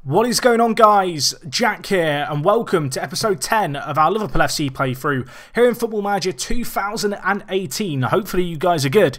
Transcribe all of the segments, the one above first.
What is going on, guys? Jack here, and welcome to episode 10 of our Liverpool FC playthrough here in Football Manager 2018. Hopefully you guys are good.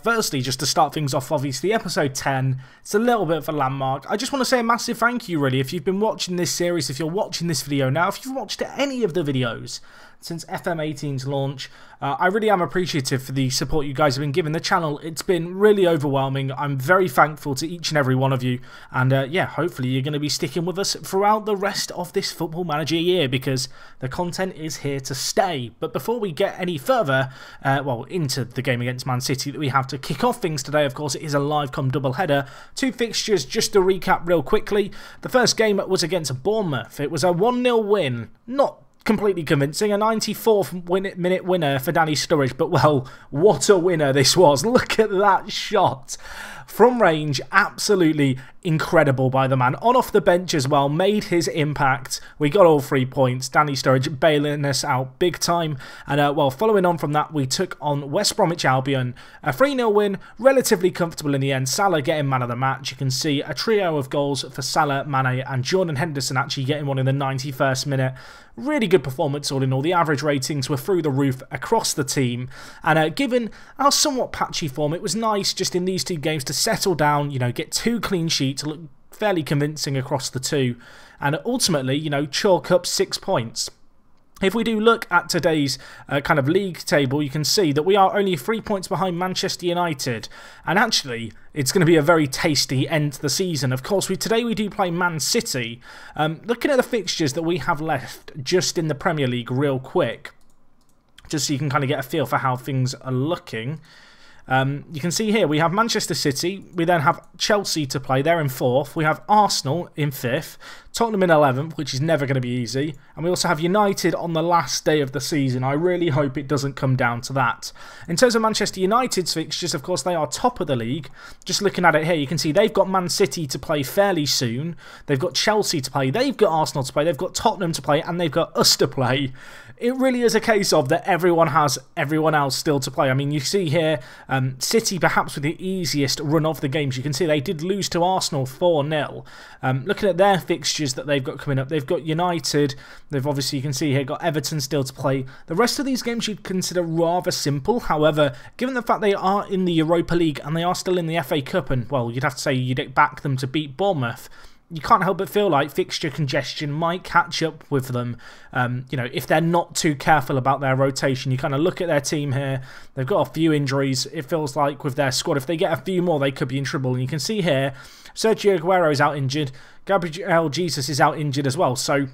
Firstly, just to start things off, obviously episode 10, it's a little bit of a landmark. I just want to say a massive thank you really if you've been watching this series, if you're watching this video now, if you've watched any of the videos since FM18's launch. I really am appreciative for the support you guys have been giving the channel. It's been really overwhelming. I'm very thankful to each and every one of you, and yeah, hopefully you're going to be sticking with us throughout the rest of this Football Manager year, because the content is here to stay. But before we get any further, well, into the game against Man City that we have to kick off things today, of course, it is a live com doubleheader. Two fixtures, just to recap real quickly. The first game was against Bournemouth. It was a 1-0 win, not completely convincing, a 94th minute winner for Danny Sturridge, but well, what a winner this was. Look at that shot from range, absolutely incredible by the man. On off the bench as well, made his impact. We got all 3 points. Danny Sturridge bailing us out big time. And well, following on from that, we took on West Bromwich Albion. A 3-0 win, relatively comfortable in the end. Salah getting man of the match. You can see a trio of goals for Salah, Mane and Jordan Henderson actually getting one in the 91st minute. Really good performance all in all. The average ratings were through the roof across the team. And given our somewhat patchy form, it was nice just in these two games to settle down, you know, get 2 clean sheets, look fairly convincing across the two, and ultimately, you know, chalk up 6 points. If we do look at today's kind of league table, you can see that we are only 3 points behind Manchester United, and actually it's going to be a very tasty end to the season. Of course, today we do play Man City. Looking at the fixtures that we have left just in the Premier League real quick, just so you can kind of get a feel for how things are looking. You can see here we have Manchester City, we then have Chelsea to play, they're in 4th, we have Arsenal in 5th, Tottenham in 11th, which is never going to be easy, and we also have United on the last day of the season. I really hope it doesn't come down to that. In terms of Manchester United's fixtures, of course, they are top of the league. Just looking at it here, you can see they've got Man City to play fairly soon, they've got Chelsea to play, they've got Arsenal to play, they've got Tottenham to play, and they've got us to play. It really is a case of that everyone has everyone else still to play. I mean, you see here, City perhaps with the easiest run of the games. You can see they did lose to Arsenal 4-0. Looking at their fixtures that they've got coming up, they've got United, they've obviously, you can see here, got Everton still to play. The rest of these games you'd consider rather simple. However, given the fact they are in the Europa League and they are still in the FA Cup, and well, you'd have to say you'd back them to beat Bournemouth, you can't help but feel like fixture congestion might catch up with them, you know, if they're not too careful about their rotation. You kind of look at their team here, they've got a few injuries, it feels like, with their squad. If they get a few more, they could be in trouble. And you can see here, Sergio Aguero is out injured, Gabriel Jesus is out injured as well, so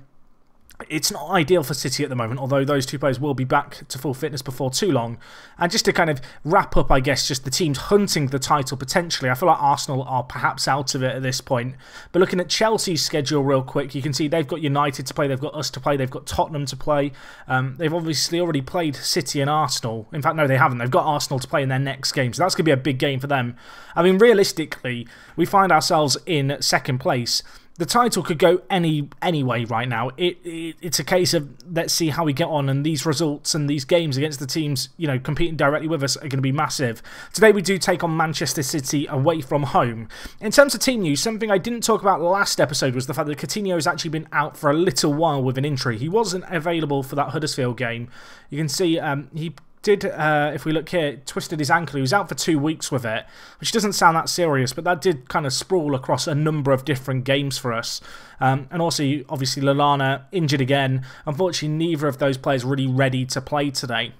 it's not ideal for City at the moment, although those two players will be back to full fitness before too long. And just to kind of wrap up, I guess, just the teams hunting the title potentially, I feel like Arsenal are perhaps out of it at this point. But looking at Chelsea's schedule real quick, you can see they've got United to play, they've got us to play, they've got Tottenham to play. They've obviously already played City and Arsenal. In fact, no, they haven't. They've got Arsenal to play in their next game, so that's going to be a big game for them. I mean, realistically, we find ourselves in 2nd place. The title could go any way right now. It's a case of let's see how we get on, and these results and these games against the teams, you know, competing directly with us are going to be massive. Today we do take on Manchester City away from home. In terms of team news, something I didn't talk about last episode was the fact that Coutinho has actually been out for a little while with an injury. He wasn't available for that Huddersfield game. You can see he did, if we look here, twisted his ankle. He was out for 2 weeks with it, which doesn't sound that serious, but that did kind of sprawl across a number of different games for us. And also, obviously, Lallana injured again. Unfortunately, neither of those players really ready to play today.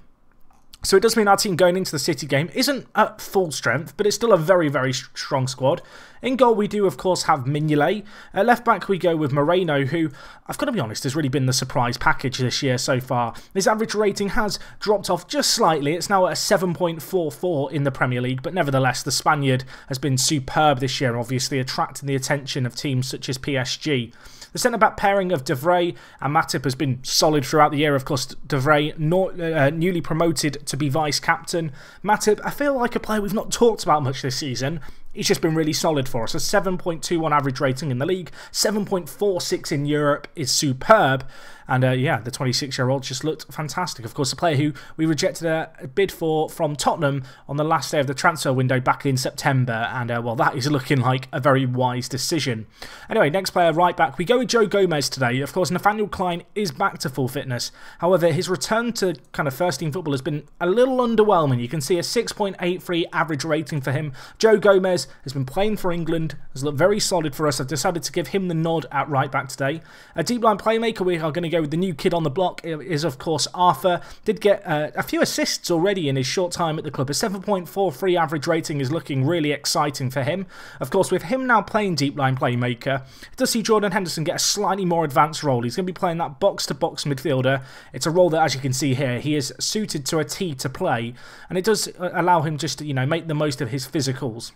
So it does mean our team going into the City game isn't at full strength, but it's still a very, very strong squad. In goal, we do, of course, have Mignolet. At left back, we go with Moreno, who, I've got to be honest, has really been the surprise package this year so far. His average rating has dropped off just slightly. It's now at a 7.44 in the Premier League, but nevertheless, the Spaniard has been superb this year, obviously attracting the attention of teams such as PSG. The centre-back pairing of De Vrij and Matip has been solid throughout the year. Of course, De Vrij newly promoted to be vice-captain. Matip, I feel like a player we've not talked about much this season. He's just been really solid for us. A 7.21 average rating in the league, 7.46 in Europe is superb. And yeah, the 26-year-old just looked fantastic. Of course, the player who we rejected a bid for from Tottenham on the last day of the transfer window back in September. And well, that is looking like a very wise decision. Anyway, next player, right back. We go with Joe Gomez today. Of course, Nathaniel Klein is back to full fitness. However, his return to kind of first-team football has been a little underwhelming. You can see a 6.83 average rating for him. Joe Gomez has been playing for England, has looked very solid for us. I've decided to give him the nod at right back today. A deep line playmaker, we are going to go with the new kid on the block, is of course Arthur. Did get a few assists already in his short time at the club. A 7.43 average rating is looking really exciting for him. Of course, with him now playing deep line playmaker, it does see Jordan Henderson get a slightly more advanced role. He's going to be playing that box-to-box midfielder. It's a role that, as you can see here, he is suited to a T to play, and it does allow him just to, you know, make the most of his physicals.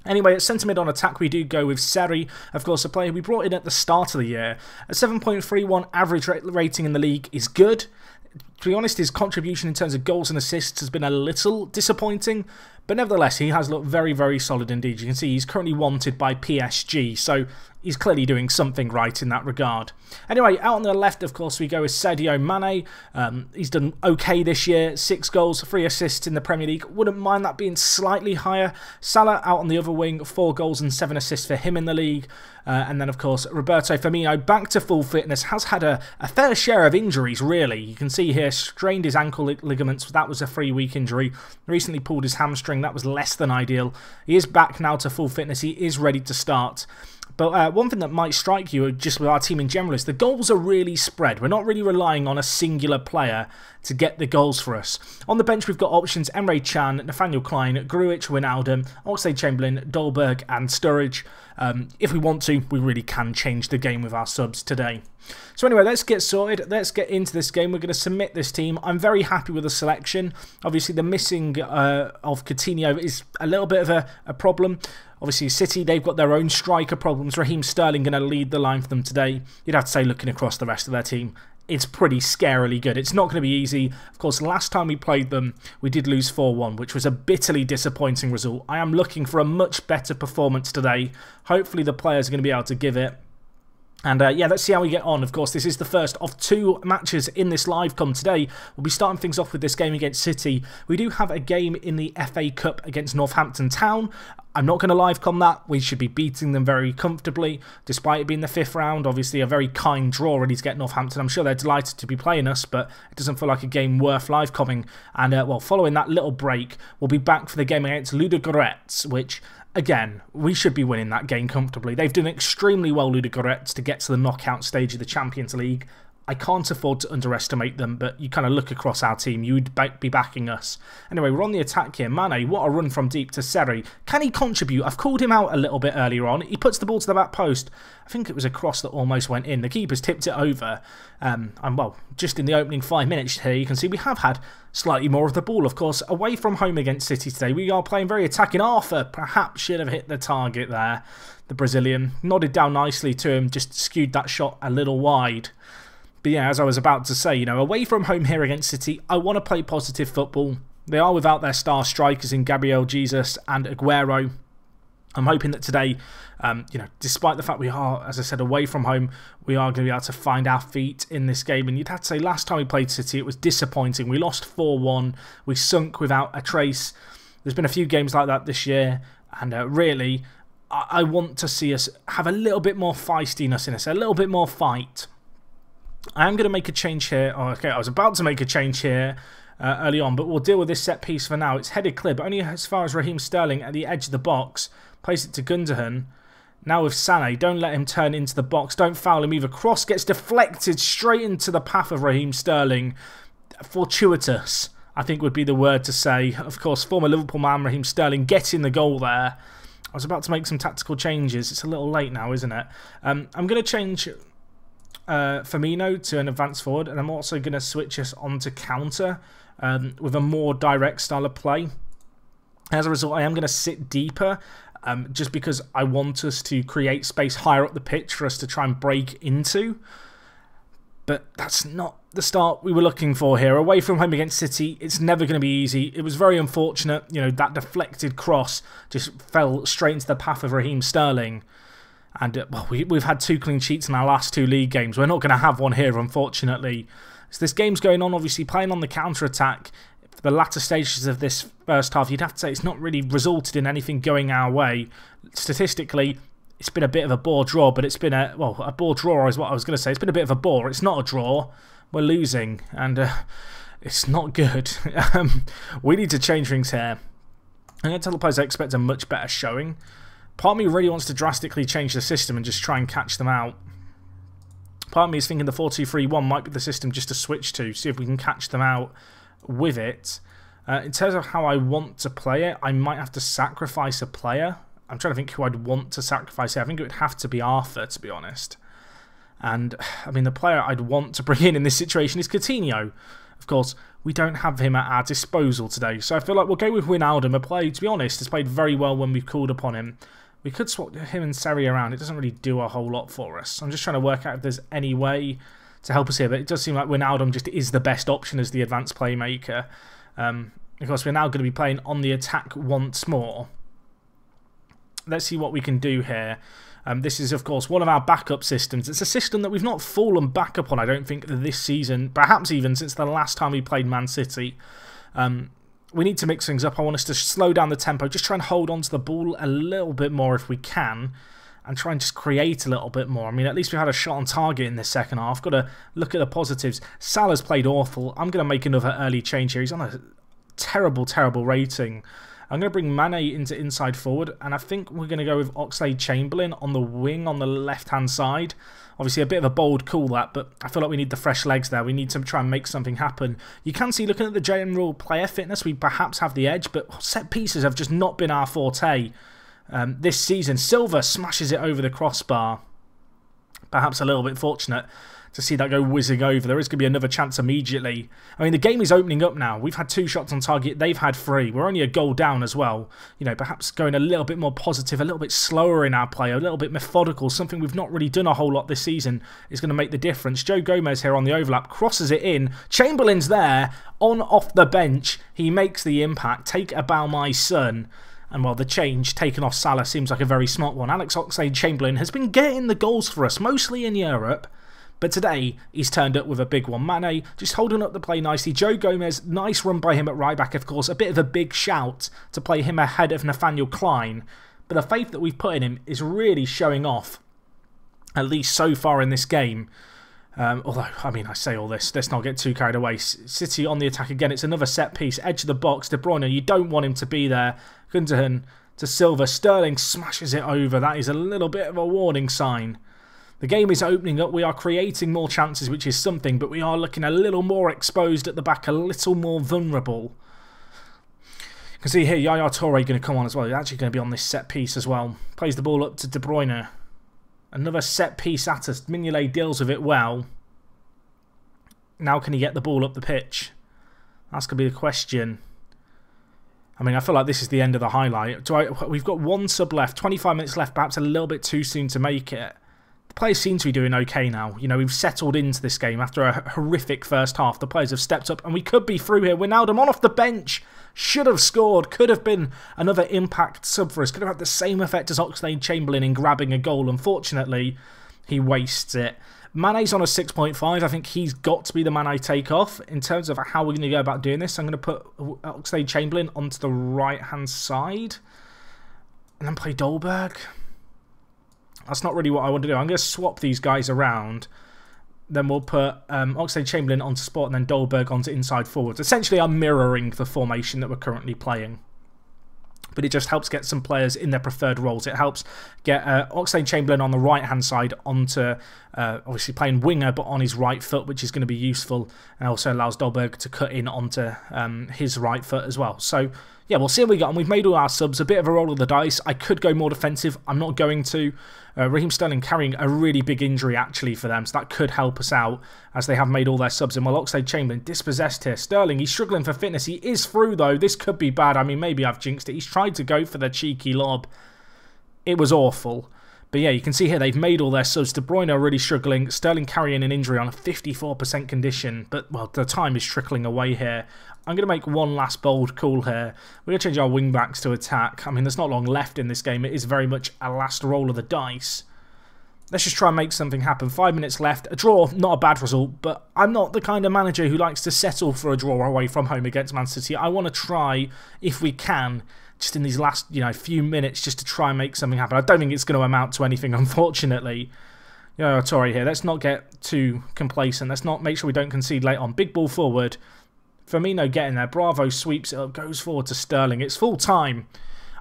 Anyway, at centre mid on attack, we do go with Seri, of course, a player we brought in at the start of the year. A 7.31 average rating in the league is good. To be honest, his contribution in terms of goals and assists has been a little disappointing, but nevertheless, he has looked very, very solid indeed. You can see he's currently wanted by PSG, so he's clearly doing something right in that regard. Anyway, out on the left, of course, we go with Sadio Mane. He's done okay this year. 6 goals, 3 assists in the Premier League. Wouldn't mind that being slightly higher. Salah out on the other wing, 4 goals and 7 assists for him in the league. And then, of course, Roberto Firmino, back to full fitness, has had a fair share of injuries, really. You can see here, strained his ankle ligaments. That was a 3-week injury. Recently pulled his hamstring. That was less than ideal. He is back now to full fitness. He is ready to start. But one thing that might strike you just with our team in general is the goals are really spread. We're not really relying on a singular player to get the goals for us. On the bench, we've got options Emre Can, Nathaniel Klein, Grujic, Wijnaldum, Oxlade-Chamberlain, Dolberg and Sturridge. If we want to, we really can change the game with our subs today. So anyway, let's get sorted. Let's get into this game. We're going to submit this team. I'm very happy with the selection. Obviously, the missing of Coutinho is a little bit of a problem. Obviously, City, they've got their own striker problems. Raheem Sterling going to lead the line for them today. You'd have to say, looking across the rest of their team, it's pretty scarily good. It's not going to be easy. Of course, last time we played them, we did lose 4-1, which was a bitterly disappointing result. I am looking for a much better performance today. Hopefully, the players are going to be able to give it. And yeah, let's see how we get on. Of course, this is the first of 2 matches in this live com today. We'll be starting things off with this game against City. We do have a game in the FA Cup against Northampton Town. I'm not going to live com that. We should be beating them very comfortably, despite it being the 5th round. Obviously, a very kind draw ready to get Northampton. I'm sure they're delighted to be playing us, but it doesn't feel like a game worth live comming. And well, following that little break, we'll be back for the game against Ludogorets, which, again, we should be winning that game comfortably. They've done extremely well, Ludogorets, to get to the knockout stage of the Champions League. I can't afford to underestimate them, but you kind of look across our team, you'd be backing us. Anyway, we're on the attack here. Mane, what a run from deep to Seri. Can he contribute? I've called him out a little bit earlier on. He puts the ball to the back post. I think it was a cross that almost went in. The keeper's tipped it over. And well, just in the opening 5 minutes here, you can see we have had slightly more of the ball. Of course, away from home against City today, we are playing very attacking. Arthur perhaps should have hit the target there. The Brazilian nodded down nicely to him, just skewed that shot a little wide. But yeah, as I was about to say, you know, away from home here against City, I want to play positive football. They are without their star strikers in Gabriel Jesus and Aguero. I'm hoping that today, you know, despite the fact we are, as I said, away from home, we are going to be able to find our feet in this game. And you'd have to say last time we played City, it was disappointing. We lost 4-1. We sunk without a trace. There's been a few games like that this year. And really, I want to see us have a little bit more feistiness in us, a little bit more fight. I am going to make a change here. Oh, okay, I was about to make a change here early on, but we'll deal with this set piece for now. It's headed clear, but only as far as Raheem Sterling at the edge of the box. Place it to Gundogan. Now with Sané, don't let him turn into the box. Don't foul him either. Cross gets deflected straight into the path of Raheem Sterling. Fortuitous, I think would be the word to say. Of course, former Liverpool man Raheem Sterling getting the goal there. I was about to make some tactical changes. It's a little late now, isn't it? I'm going to change Firmino to an advanced forward, and I'm also going to switch us onto counter with a more direct style of play. As a result, I am going to sit deeper just because I want us to create space higher up the pitch for us to try and break into. But that's not the start we were looking for here. Away from home against City, it's never going to be easy. It was very unfortunate. You know, that deflected cross just fell straight into the path of Raheem Sterling. And well, we've had 2 clean sheets in our last 2 league games. We're not going to have one here, unfortunately. So this game's going on, obviously playing on the counter-attack. For the latter stages of this first half, you'd have to say it's not really resulted in anything going our way. Statistically, it's been a bit of a bore draw, but it's been a bore draw is what I was going to say. It's been a bit of a bore. It's not a draw. We're losing, and it's not good. We need to change things here. I'm going to tell the players I expect a much better showing. Part of me really wants to drastically change the system and just try and catch them out. Part of me is thinking the 4-2-3-1 might be the system just to switch to, see if we can catch them out with it. In terms of how I want to play it, I might have to sacrifice a player. I'm trying to think who I'd want to sacrifice here. I think it would have to be Arthur, to be honest. And, I mean, the player I'd want to bring in this situation is Coutinho. Of course, we don't have him at our disposal today. So I feel like we'll go with Wijnaldum, a player, to be honest, has played very well when we've called upon him. We could swap him and Seri around. It doesn't really do a whole lot for us. I'm just trying to work out if there's any way to help us here. But it does seem like Wijnaldum just is the best option as the advanced playmaker. Of course, we're now going to be playing on the attack once more. Let's see what we can do here. This is, of course, one of our backup systems. It's a system that we've not fallen back upon, I don't think, this season. Perhaps even since the last time we played Man City. We need to mix things up. I want us to slow down the tempo. Just try and hold on to the ball a little bit more if we can. And try and just create a little bit more. I mean, at least we had a shot on target in this second half. Got to look at the positives. Salah's played awful. I'm going to make another early change here. He's on a terrible, terrible rating. I'm going to bring Mane into inside forward, and I think we're going to go with Oxlade-Chamberlain on the wing on the left-hand side. Obviously, a bit of a bold call, that, but I feel like we need the fresh legs there. We need to try and make something happen. You can see, looking at the general player fitness, we perhaps have the edge, but set pieces have just not been our forte this season. Silva smashes it over the crossbar. Perhaps a little bit fortunate to see that go whizzing over. There is going to be another chance immediately. I mean, the game is opening up now. We've had 2 shots on target. They've had 3. We're only a goal down as well. You know, perhaps going a little bit more positive, a little bit slower in our play, a little bit methodical, something we've not really done a whole lot this season is going to make the difference. Joe Gomez here on the overlap, crosses it in. Chamberlain's there, on off the bench. He makes the impact. Take a bow, my son. And, well, the change taken off Salah seems like a very smart one. Alex Oxlade-Chamberlain has been getting the goals for us, mostly in Europe. But today, he's turned up with a big one. Mane just holding up the play nicely. Joe Gomez, nice run by him at right back, of course. A bit of a big shout to play him ahead of Nathaniel Klein. But the faith that we've put in him is really showing off, at least so far in this game. Although, I mean, I say all this, let's not get too carried away. City on the attack again. It's another set piece. Edge of the box. De Bruyne, you don't want him to be there. Gundogan to Silva. Sterling smashes it over. That is a little bit of a warning sign. The game is opening up. We are creating more chances, which is something, but we are looking a little more exposed at the back, a little more vulnerable. You can see here, Yaya Toure going to come on as well. He's actually going to be on this set piece as well. Plays the ball up to De Bruyne. Another set piece at us. Mignolet deals with it well. Now can he get the ball up the pitch? That's going to be the question. I mean, I feel like this is the end of the highlight. We've got 1 sub left, 25 minutes left, perhaps a little bit too soon to make it. The players seem to be doing okay now. You know, we've settled into this game after a horrific first half. The players have stepped up and we could be through here. Wijnaldum on off the bench. Should have scored. Could have been another impact sub for us. Could have had the same effect as Oxlade-Chamberlain in grabbing a goal. Unfortunately, he wastes it. Mane's on a 6.5. I think he's got to be the man I take off. In terms of how we're going to go about doing this, I'm going to put Oxlade-Chamberlain onto the right-hand side. And then play Dolberg. That's not really what I want to do. I'm going to swap these guys around. Then we'll put Oxlade-Chamberlain onto spot and then Dolberg onto inside forwards. Essentially, I'm mirroring the formation that we're currently playing. But it just helps get some players in their preferred roles. It helps get Oxlade-Chamberlain on the right-hand side onto, obviously playing winger, but on his right foot, which is going to be useful. And also allows Dolberg to cut in onto his right foot as well. So, yeah, we'll see how we get on. We've made all our subs. A bit of a roll of the dice. I could go more defensive. I'm not going to. Raheem Sterling carrying a really big injury, actually, for them. So that could help us out, as they have made all their subs in. While Oxlade-Chamberlain dispossessed here. Sterling, he's struggling for fitness. He is through, though. This could be bad. I mean, maybe I've jinxed it. He's tried to go for the cheeky lob. It was awful. But yeah, you can see here they've made all their subs. De Bruyne are really struggling. Sterling carrying an injury on a 54% condition. But, well, the time is trickling away here. I'm going to make one last bold call here. We're going to change our wing-backs to attack. I mean, there's not long left in this game. It is very much a last roll of the dice. Let's just try and make something happen. 5 minutes left. A draw, not a bad result, but I'm not the kind of manager who likes to settle for a draw away from home against Man City. I want to try, if we can, just in these last few minutes, just to try and make something happen. I don't think it's going to amount to anything, unfortunately. Torre here. Let's not get too complacent. Let's not make sure we don't concede late on. Big ball forward. Firmino getting there. Bravo sweeps it up, goes forward to Sterling. It's full time.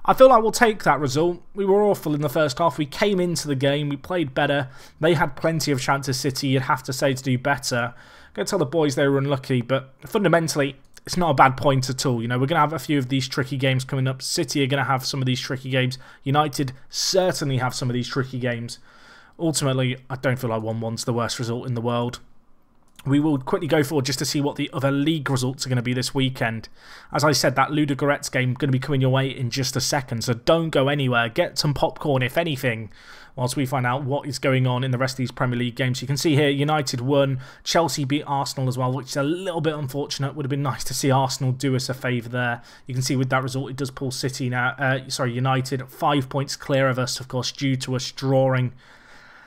I feel like we'll take that result. We were awful in the first half. We came into the game. We played better. They had plenty of chances, City, you'd have to say, to do better. I'm going to tell the boys they were unlucky, but fundamentally, it's not a bad point at all. We're going to have a few of these tricky games coming up. City are going to have some of these tricky games. United certainly have some of these tricky games. Ultimately, I don't feel like 1-1's the worst result in the world. We will quickly go forward just to see what the other league results are going to be this weekend. As I said, that Ludogorets game going to be coming your way in just a second, so don't go anywhere. Get some popcorn, if anything, whilst we find out what is going on in the rest of these Premier League games. You can see here, United won, Chelsea beat Arsenal as well, which is a little bit unfortunate. Would have been nice to see Arsenal do us a favour there. You can see with that result, it does pull City now. United 5 points clear of us, of course, due to us drawing,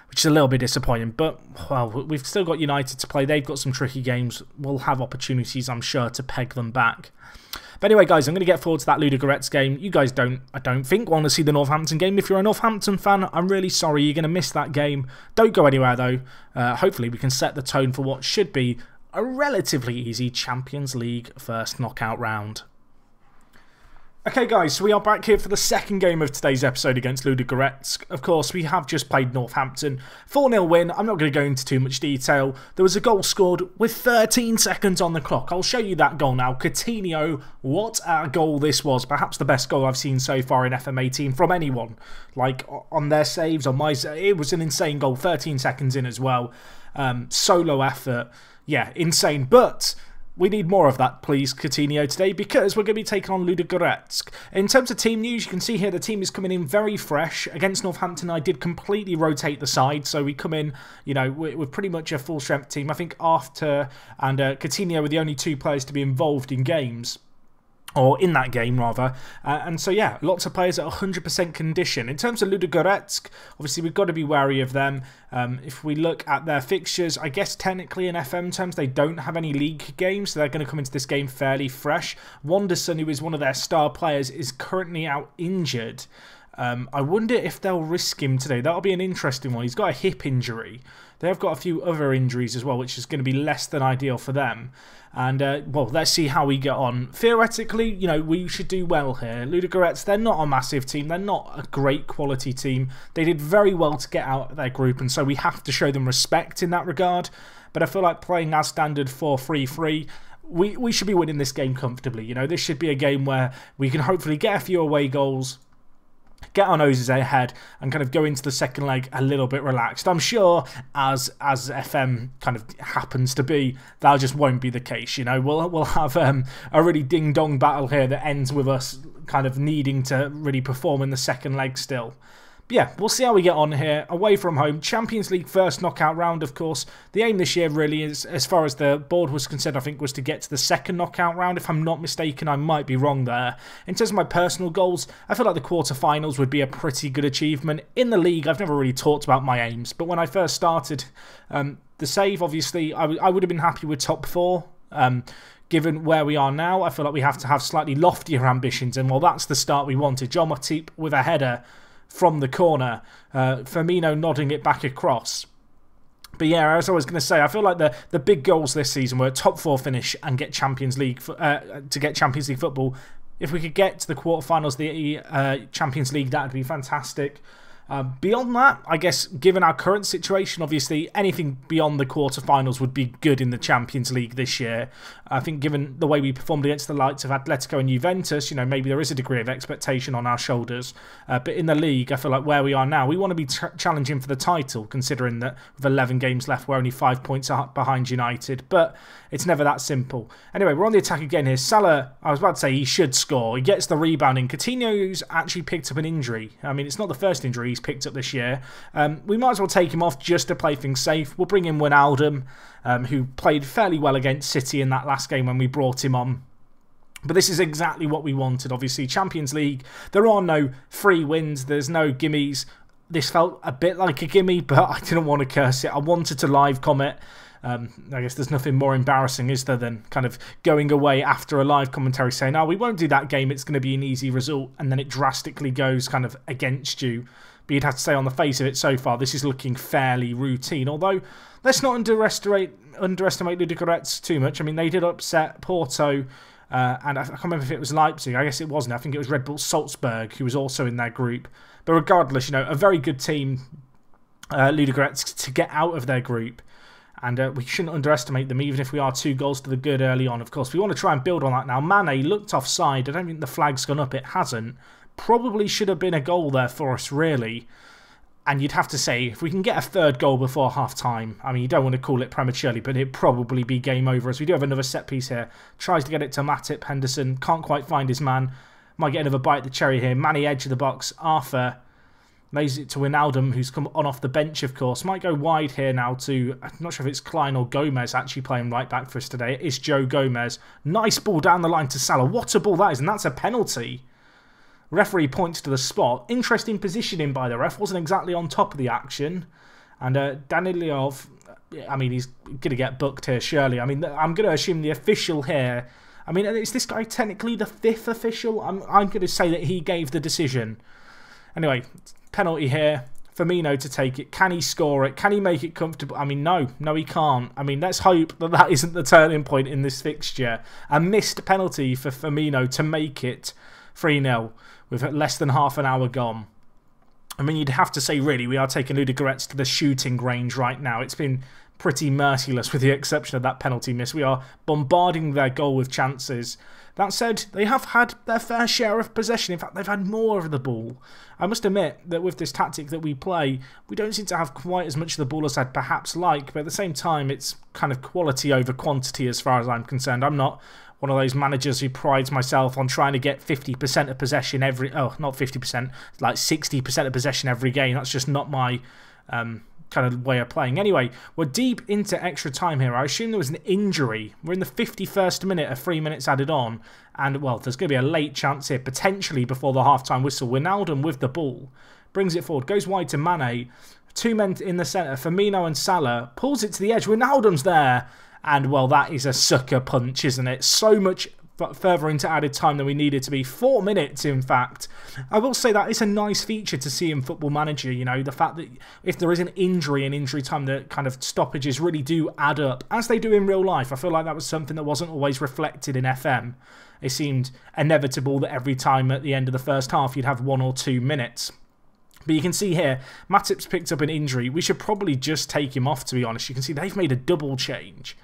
which is a little bit disappointing. But, well, we've still got United to play. They've got some tricky games. We'll have opportunities, I'm sure, to peg them back. But anyway, guys, I'm going to get forward to that Ludogorets game. You guys I don't think, want to see the Northampton game. If you're a Northampton fan, I'm really sorry. You're going to miss that game. Don't go anywhere, though. Hopefully, we can set the tone for what should be a relatively easy Champions League first knockout round. Okay guys, so we are back here for the second game of today's episode against Ludogorets. Of course, we have just played Northampton. 4-0 win. I'm not going to go into too much detail. There was a goal scored with 13 seconds on the clock. I'll show you that goal now. Coutinho, what a goal this was. Perhaps the best goal I've seen so far in FM18 from anyone. Like, on their saves, on my... It was an insane goal. 13 seconds in as well. Solo effort. Yeah, insane. But... we need more of that, please, Coutinho, today, because we're going to be taking on Ludogorets. In terms of team news, you can see here the team is coming in very fresh. Against Northampton, I did completely rotate the side, so we come in, with pretty much a full-strength team. I think Arthur and Coutinho were the only two players to be involved in games. Or in that game, rather. And so, yeah, lots of players at 100% condition. In terms of Ludogorets, obviously, we've got to be wary of them. If we look at their fixtures, I guess technically in FM terms, they don't have any league games, so they're going to come into this game fairly fresh. Wanderson, who is one of their star players, is currently out injured. I wonder if they'll risk him today. That'll be an interesting one. He's got a hip injury. They've got a few other injuries as well, which is going to be less than ideal for them. And, well, let's see how we get on. Theoretically, we should do well here. Ludogorets, they're not a massive team. They're not a great quality team. They did very well to get out of their group, and so we have to show them respect in that regard. But I feel like playing as standard 4-3-3, we should be winning this game comfortably. This should be a game where we can hopefully get a few away goals, get our noses ahead, and kind of go into the second leg a little bit relaxed. I'm sure, as FM kind of happens to be, that just won't be the case. We'll have a really ding-dong battle here that ends with us kind of needing to really perform in the second leg still. But yeah, we'll see how we get on here. Away from home, Champions League first knockout round, of course. The aim this year really is, as far as the board was concerned, I think was to get to the second knockout round. If I'm not mistaken, I might be wrong there. In terms of my personal goals, I feel like the quarterfinals would be a pretty good achievement. In the league, I've never really talked about my aims, but when I first started, the save, obviously, I would have been happy with top 4. Given where we are now, I feel like we have to have slightly loftier ambitions, and well, that's the start we wanted. John Matip with a header from the corner, Firmino nodding it back across. But yeah, as I was going to say, I feel like the big goals this season were top 4 finish and get Champions League to get Champions League football. If we could get to the quarterfinals of the Champions League, that would be fantastic. Beyond that, I guess, given our current situation, obviously, anything beyond the quarterfinals would be good in the Champions League this year. I think given the way we performed against the likes of Atletico and Juventus, maybe there is a degree of expectation on our shoulders. But in the league, I feel like where we are now, we want to be challenging for the title, considering that with 11 games left, we're only 5 points behind United. But it's never that simple. Anyway, we're on the attack again here. Salah, I was about to say he should score. He gets the rebounding. Coutinho's actually picked up an injury. I mean, it's not the first injury he's picked up this year. We might as well take him off just to play things safe. We'll bring in Wijnaldum, who played fairly well against City in that last game when we brought him on. But this is exactly what we wanted, obviously. Champions League, there are no free wins. There's no gimmies. this felt a bit like a gimme, but I didn't want to curse it. I wanted to live comment. I guess there's nothing more embarrassing, is there, than kind of going away after a live commentary saying, "Oh, we won't do that game, it's going to be an easy result," and then it drastically goes kind of against you. But you'd have to say on the face of it so far, this is looking fairly routine. Although, let's not underestimate Ludogorets too much. I mean, they did upset Porto, and I can't remember if it was Leipzig. I guess it wasn't. I think it was Red Bull Salzburg, who was also in their group. But regardless, you know, a very good team, Ludogorets, to get out of their group. And we shouldn't underestimate them, even if we are 2 goals to the good early on. Of course, we want to try and build on that now. Mane looked offside. I don't think the flag's gone up. It hasn't. Probably should have been a goal there for us, really. And you'd have to say, if we can get a 3rd goal before half-time, I mean, you don't want to call it prematurely, but it'd probably be game over, as we do have another set-piece here. Tries to get it to Matip. Henderson can't quite find his man. Might get another bite at the cherry here. Manny edge of the box. Arthur lays it to Wijnaldum, who's come on off the bench, of course. Might go wide here now to, I'm not sure if it's Klein or Gomez actually playing right back for us today. It is Joe Gomez. Nice ball down the line to Salah. What a ball that is, and that's a penalty. Referee points to the spot. Interesting positioning by the ref. Wasn't exactly on top of the action. And Danilov, I mean, he's going to get booked here, surely. I mean, I'm going to assume the official here. I mean, is this guy technically the 5th official? I'm going to say that he gave the decision. Anyway, penalty here. Firmino to take it. Can he score it? Can he make it comfortable? I mean, no, he can't. I mean, let's hope that that isn't the turning point in this fixture. A missed penalty for Firmino to make it 3-0 with less than half an hour gone. I mean, you'd have to say, really, we are taking Ludogorets to the shooting range right now. It's been pretty merciless with the exception of that penalty miss. We are bombarding their goal with chances. That said, they have had their fair share of possession. In fact, they've had more of the ball. I must admit that with this tactic that we play, we don't seem to have quite as much of the ball as I'd perhaps like, but at the same time, it's kind of quality over quantity as far as I'm concerned. I'm not one of those managers who prides myself on trying to get 50% of possession every... Oh, not 50%, like 60% of possession every game. That's just not my kind of way of playing. Anyway, we're deep into extra time here. I assume there was an injury. We're in the 51st minute of 3 minutes added on. And, well, there's going to be a late chance here, potentially before the half-time whistle. Wijnaldum with the ball. Brings it forward. Goes wide to Mane. 2 men in the centre. Firmino and Salah. Pulls it to the edge. Wijnaldum's there. And, well, that is a sucker punch, isn't it? So much further into added time than we needed to be. 4 minutes, in fact. I will say that is a nice feature to see in Football Manager, you know, the fact that if there is an injury in injury time, the kind of stoppages really do add up, as they do in real life. I feel like that was something that wasn't always reflected in FM. It seemed inevitable that every time at the end of the first half you'd have 1 or 2 minutes. But you can see here, Matip's picked up an injury. We should probably just take him off, to be honest. You can see they've made a double change.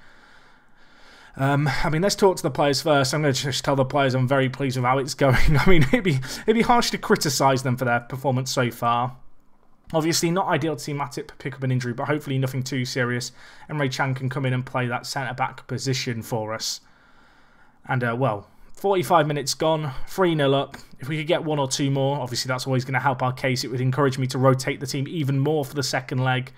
I mean, let's talk to the players first. I'm going to just tell the players I'm very pleased with how it's going. I mean, it'd be harsh to criticise them for their performance so far. Obviously, not ideal to see Matip pick up an injury, but hopefully nothing too serious. Emre Can can come in and play that centre-back position for us. And, well, 45 minutes gone, 3-0 up. If we could get 1 or 2 more, obviously that's always going to help our case. It would encourage me to rotate the team even more for the second leg.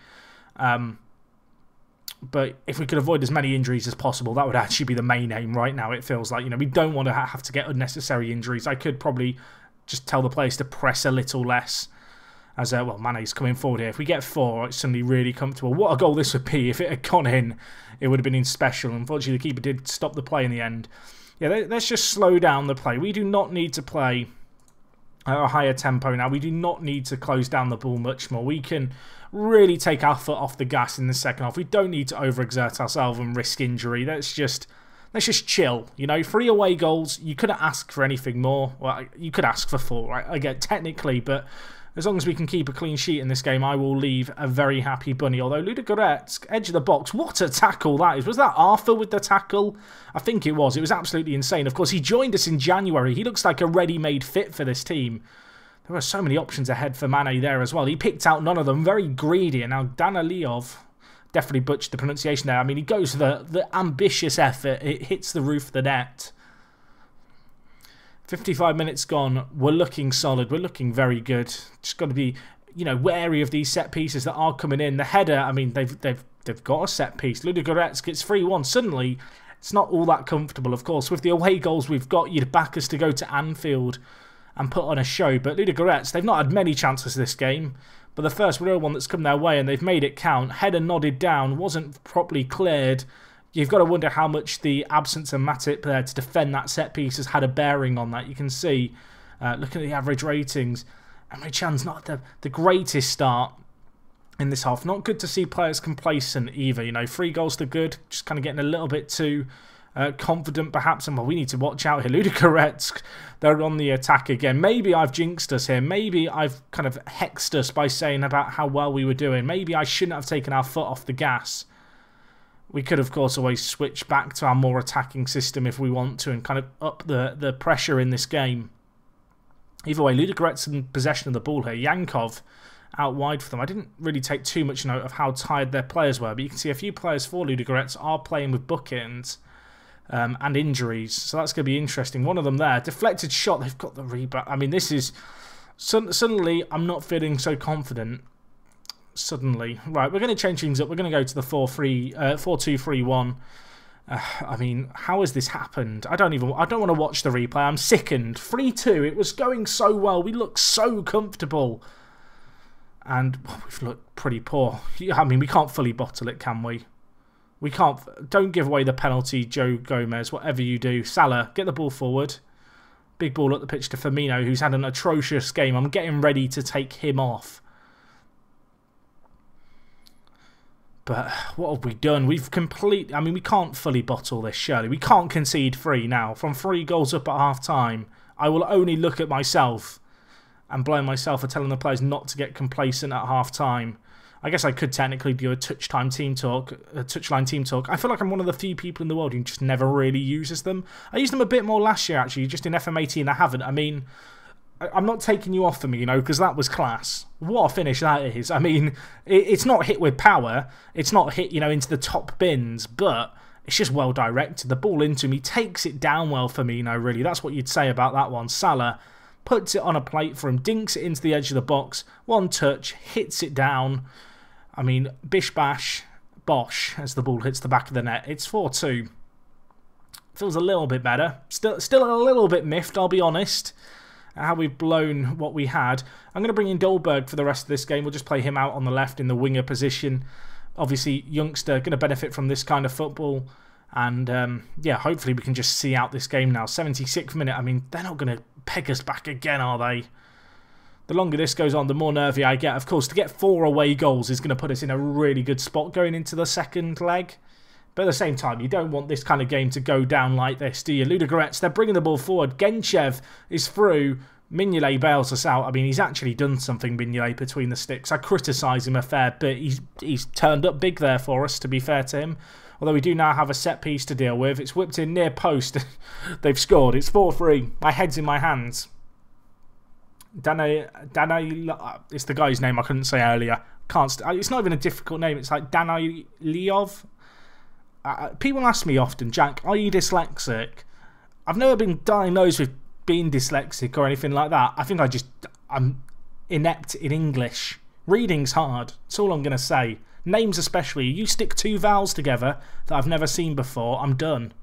But if we could avoid as many injuries as possible, that would actually be the main aim right now, it feels like. You know, we don't want to have to get unnecessary injuries. I could probably just tell the players to press a little less. As, well, Mane's coming forward here. If we get 4, it's suddenly really comfortable. What a goal this would be. If it had gone in, it would have been special. Unfortunately, the keeper did stop the play in the end. Yeah, let's just slow down the play. We do not need to play at a higher tempo now. We do not need to close down the ball much more. We can really take our foot off the gas in the second half. We don't need to overexert ourselves and risk injury. Let's just chill. You know, 3 away goals. You couldn't ask for anything more. Well, you could ask for 4, right? I get technically, but as long as we can keep a clean sheet in this game, I will leave a very happy bunny. Although Ludogorets, edge of the box, what a tackle that is. Was that Arthur with the tackle? I think it was. It was absolutely insane. Of course, he joined us in January. He looks like a ready-made fit for this team. There were so many options ahead for Mane there as well. He picked out none of them. Very greedy. And now Danilov definitely butchered the pronunciation there. I mean, he goes for the ambitious effort. It hits the roof of the net. 55 minutes gone. We're looking solid. We're looking very good. Just got to be, you know, wary of these set pieces that are coming in. The header, I mean, they've got a set piece. Ludogorets gets 3-1. Suddenly, it's not all that comfortable. Of course, with the away goals we've got, you'd back us to go to Anfield and put on a show. But Ludogorets, they've not had many chances this game. but the first real one that's come their way, and they've made it count. Header nodded down, wasn't properly cleared. You've got to wonder how much the absence of Matip there to defend that set piece has had a bearing on that. You can see, looking at the average ratings, Emre Can's not the greatest start in this half. Not good to see players complacent either. You know, 3 goals to good, just kind of getting a little bit too confident perhaps. And well, we need to watch out here. Ludogorets, they're on the attack again. Maybe I've jinxed us here. Maybe I've kind of hexed us by saying about how well we were doing. Maybe I shouldn't have taken our foot off the gas. We could, of course, always switch back to our more attacking system if we want to and kind of up the pressure in this game. Either way, Ludogorets in possession of the ball here. Yankov out wide for them. I didn't really take too much note of how tired their players were, but you can see a few players for Ludogorets are playing with bookends and injuries, so that's going to be interesting. One of them there, deflected shot, they've got the rebound. I mean, this is... Suddenly, I'm not feeling so confident. Suddenly. Right, we're going to change things up. We're going to go to the 4-2-3-1. I mean, how has this happened? I don't want to watch the replay. I'm sickened. 3-2. It was going so well. We looked so comfortable. And we've looked pretty poor. I mean, we can't fully bottle it, can we? We can't. Don't give away the penalty, Joe Gomez. Whatever you do. Salah, get the ball forward. Big ball up the pitch to Firmino, who's had an atrocious game. I'm getting ready to take him off. But what have we done? We've completely... I mean, we can't fully bottle this, surely. We can't concede 3 now. From 3 goals up at half-time, I will only look at myself and blame myself for telling the players not to get complacent at half-time. I guess I could technically do a touchline team talk. I feel like I'm one of the few people in the world who just never really uses them. I used them a bit more last year, actually. Just in FM18, I haven't. I mean... I'm not taking you off for me, you know, because that was class. What a finish that is. I mean, it's not hit with power. It's not hit, you know, into the top bins, but it's just well directed. The ball into him. He takes it down well for me, you know, really. That's what you'd say about that one. Salah puts it on a plate for him, dinks it into the edge of the box. One touch, hits it down. I mean, bish bash, bosh, as the ball hits the back of the net. It's 4-2. Feels a little bit better. Still a little bit miffed, I'll be honest. How we've blown what we had. I'm going to bring in Dolberg for the rest of this game. We'll just play him out on the left in the winger position. Obviously, youngster, going to benefit from this kind of football. And, yeah, hopefully we can just see out this game now. 76th minute. I mean, they're not going to peg us back again, are they? The longer this goes on, the more nervy I get. Of course, to get 4 away goals is going to put us in a really good spot going into the second leg. But at the same time, you don't want this kind of game to go down like this, do you? Ludogorets, they're bringing the ball forward. Genchev is through. Mignolet bails us out. I mean, he's actually done something, Mignolet, between the sticks. I criticise him a fair bit. He's turned up big there for us, to be fair to him. Although we do now have a set piece to deal with. It's whipped in near post. They've scored. It's 4-3. My head's in my hands. It's the guy's name I couldn't say earlier. It's not even a difficult name. It's like Daniliov. People ask me often, Jack, are you dyslexic? I've never been diagnosed with being dyslexic or anything like that. I think I'm inept in English. Reading's hard. That's all I'm going to say. Names especially. You stick 2 vowels together that I've never seen before, I'm done.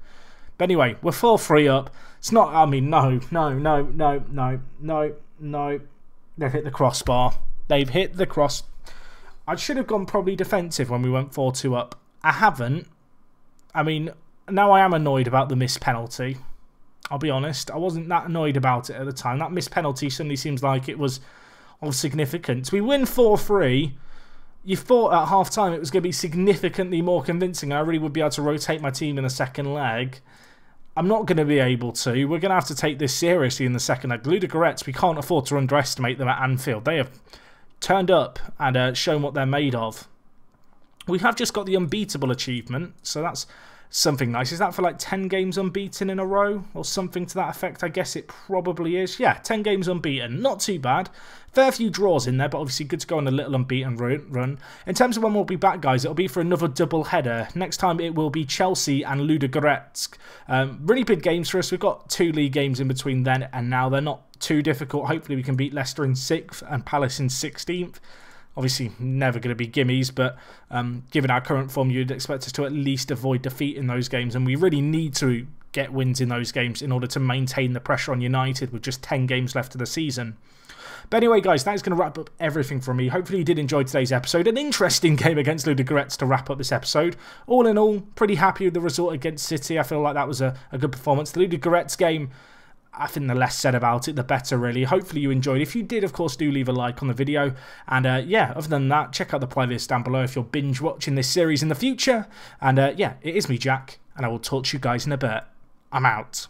But anyway, we're 4-3 up. It's not, I mean, no. They've hit the crossbar. They've hit the cross. I should have gone probably defensive when we went 4-2 up. I haven't. I mean, now I am annoyed about the missed penalty. I'll be honest. I wasn't that annoyed about it at the time. That missed penalty suddenly seems like it was of significance. We win 4-3. You thought at half-time it was going to be significantly more convincing. I really would be able to rotate my team in the second leg. I'm not going to be able to. We're going to have to take this seriously in the second leg. Ludogorets, we can't afford to underestimate them at Anfield. They have turned up and shown what they're made of. We have just got the unbeatable achievement, so that's something nice. Is that for like 10 games unbeaten in a row or something to that effect? I guess it probably is. Yeah, 10 games unbeaten. Not too bad. Fair few draws in there, but obviously good to go on a little unbeaten run. In terms of when we'll be back, guys, it'll be for another double header. Next time it will be Chelsea and Ludogorets. Really big games for us. We've got 2 league games in between then and now. They're not too difficult. Hopefully we can beat Leicester in 6th and Palace in 16th. Obviously, never going to be gimmies, but given our current form, you'd expect us to at least avoid defeat in those games. And we really need to get wins in those games in order to maintain the pressure on United with just 10 games left of the season. But anyway, guys, that's going to wrap up everything from me. Hopefully you did enjoy today's episode. An interesting game against Ludogorets to wrap up this episode. All in all, pretty happy with the result against City. I feel like that was a good performance. The Ludogorets game, I think the less said about it, the better, really. Hopefully you enjoyed. If you did, of course, do leave a like on the video. And yeah, other than that, check out the playlist down below if you're binge watching this series in the future. And yeah, it is me, Jack, and I will talk to you guys in a bit. I'm out.